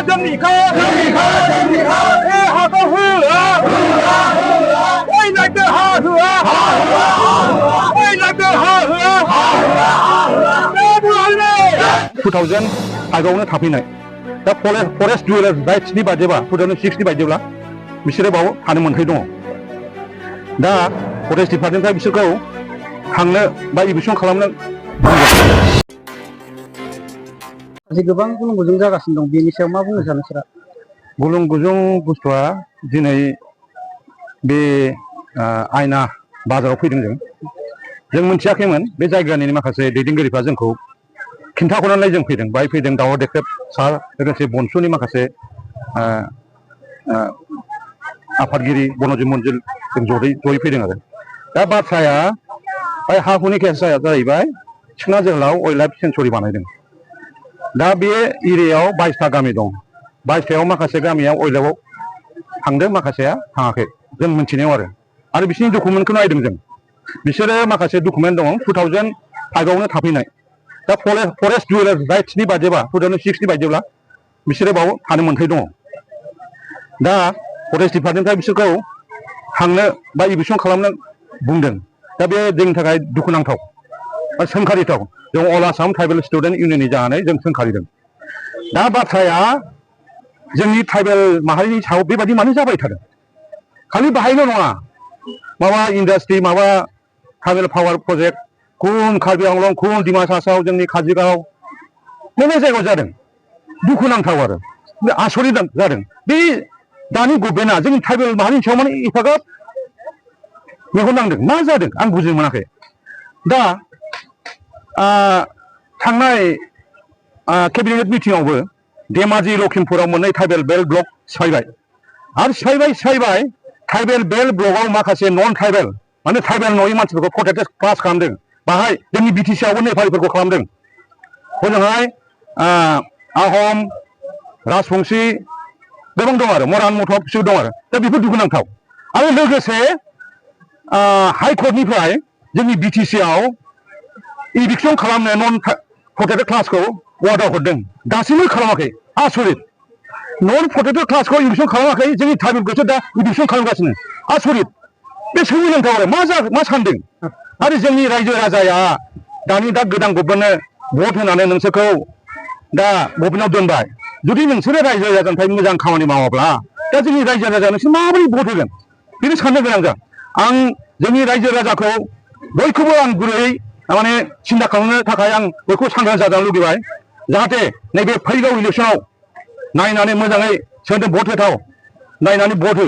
जोंनिखौ बे हाखौ होआ बयनाबो हा होआ बयनाबो हा होआ 2005आवनो थाफैनाय दा फरेस्ट डुवेलार राइट्सनि बायदिबा 2006नि बायदिब्ला बिसोरो बाव थानो मोन्थाय दङ दा फरेस्ट डिपार्टमेन्टआ बिसोरखौ थांनो बा इभिक्सन खालामनो गोबां गुलुं गुजुं जागासिनो दं बेनि सायाव मा बुंनो सानो सारा गुलुं गुजुं बुस्थुआ दिनै बे आयना बाजाराव फैदों जों मिथियाखैमोन बे जायगानि माखासे दैदेनगिरिफ्रा जोंखौ खिन्थाहरनानै जों फैदों बाय फैदों दावहा देख्रेब सार लोगोसे बनसुनि माखासे आफादगिरि बनजित मन्जिल जों जयै फैदों आरो दा बाथ्राया बाय हा हुनि केसा जाहैबाय सिखना जोहोलाव वाइल्ड लाइफ सेन्सुरि बानायदों दा बे एरियायाव 22टा गामि दं 22टायाव माखासे गामिया वाइल्ड लाइफआव थांदों माखासेया थाङाखै जों मिथिनायाव आरो बिसोरनि डकुमेन्टखौ नायदों जों बिसोरो माखासे डकुमेन्ट दं 2005आवनो थाफैनाय दा फरेस्ट डुवेलार राइट्सनि बायदिबा 2006नि बायदिब्ला बिसोरो बाव थानो मोन्थाय दङ दा फरेस्ट डिपार्टमेन्टआ बिसोरखौ थांनो बा इभिक्सन खालामनो बुंदों दा बे जोंनि थाखाय दुखुनांथाव बा सोंखारिथाव जों अल आसाम ट्राइबेल स्टुडेन्ट इउनियननि जानानै जों सोंखारिदों दा बाथ्राया जोंनि ट्राइबेल माहारिनि सायाव बेबायदि मानो जाबाय थादों खालि बाहायल' नङा माबा इन्डास्ट्रि माबा ट्राइबेल पावार प्रजेक्ट खुन कार्बि आंलं खुन डिमासा साव जोंनि काजिगाव मेरला जायगायाव जादों दुखुनांथाव आरो आसरित जादों बे दानि गभर्नमेन्टआ जोंनि ट्राइबेल माहारिनि सायाव माने एफाग्राब मेगन नांदों मा जादों आं बुजिनो मोनाखै दा थांनाय केबिनेट मिटिंआवबो धेमाजि लखिमपुराव मोननै ट्राइबेल बेल्ट ब्लक सिफायबाय आरो सिफायबाय ट्राइबेल बेल्ट ब्लकआव माखासे नन ट्राइबेल माने ट्राइबेल नङि मानसिफोरखौ प्रोटेक्टेड क्लास खालामदों बाहाय जोंनि बिटिसिआवबो नेपालिफोरखौ खालामदों हजोंहाय आहम राजबंशी गोबां दं आरो मरान मथब बिसोर दं आरो दा बेफोर दुखुनांथाव आरो लोगोसे हाइकर्टनिफ्राय जोंनि बिटिसिआव इभिक्सन खालामनो नन प्रोटेक्टेड क्लासखौ वार्डआव हरदों दासिमबो खालामाखै आसरित नन प्रोटेक्टेड क्लासखौ इभिक्सन खालामाखै जोंनि ट्राइबेलखौसो दा इभिक्सन खालामगासिनो आसरित बे सोमोनांथाव आरो मा सानदों आरो जोंनि रायजो राजाया दानि दा गोदान गभर्नमेन्टनो भट होनानै नोंसोरखौ दा गभर्नमेन्टआव दोनबाय जुदि नोंसोरो रायजो राजानिफ्राय मोजां खामानि मावाब्ला दा जोंनि रायजो राजा नोंसोर माबोरै भट होगोन बेनो साननो गोनां जां आं जोंनि रायजो राजाखौ बयखौबो आं गुरैयै माने सिन्था खालामनो थाखाय आं बयखौ सांग्रां जाजानो लुगैबाय जाहाथे नैबे फैगौ इलेक्सनाव नायनानै मोजाङै सोरनो भट होथाव नायनानै भट हो